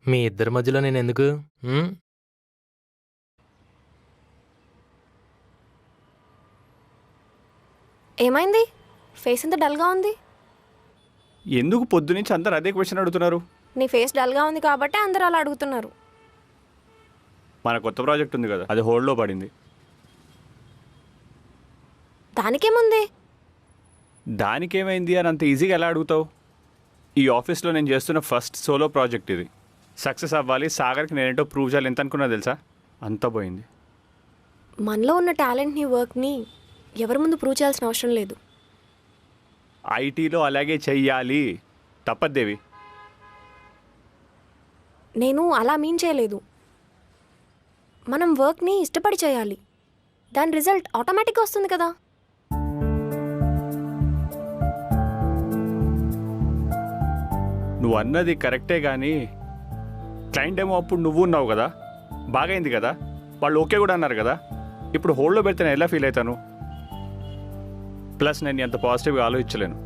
మీ ఇద్దరి మధ్యలో నేను ఎందుకు? ఏమైంది? ఫేస్ ఎంత డల్గా ఉంది? ఎందుకు పొద్దునుంచి అందరు అదే క్వశ్చన్ అడుగుతున్నారు? నీ ఫేస్ డల్గా ఉంది కాబట్టి అందరూ అలా అడుగుతున్నారు. మన కొత్త ప్రాజెక్ట్ ఉంది కదా, అది హోల్డ్లో పడింది. దానికేముంది? దానికేమైంది అని అంత ఈజీగా ఎలా అడుగుతావు? ఈ ఆఫీస్లో నేను చేస్తున్న ఫస్ట్ సోలో ప్రాజెక్ట్ ఇది. సక్సెస్ అవ్వాలి, సాగర్కి నేనేంటో ప్రూవ్ చేయాలి. ఎంత అనుకున్నా తెలుసా? అంతా పోయింది. మనలో ఉన్న టాలెంట్ని, వర్క్ని ఎవరి ముందు ప్రూవ్ చేయాల్సిన అవసరం లేదు. ఐటీలో అలాగే చెయ్యాలి. తప్పద్దేవి. నేను అలా మీన్ చేయలేదు. మనం వర్క్ని ఇష్టపడి చేయాలి. దాని రిజల్ట్ ఆటోమేటిక్గా వస్తుంది కదా. నువ్వు అన్నది కరెక్టే, కానీ క్లయింట్ ఏమో అప్పుడు నువ్వు ఉన్నావు కదా, బాగైంది కదా, వాళ్ళు ఓకే కూడా అన్నారు కదా. ఇప్పుడు హోల్డ్లో పెడితే నేను ఎలా ఫీల్ అవుతాను? ప్లస్ నేను ఎంత పాజిటివ్గా ఆలోచించలేను.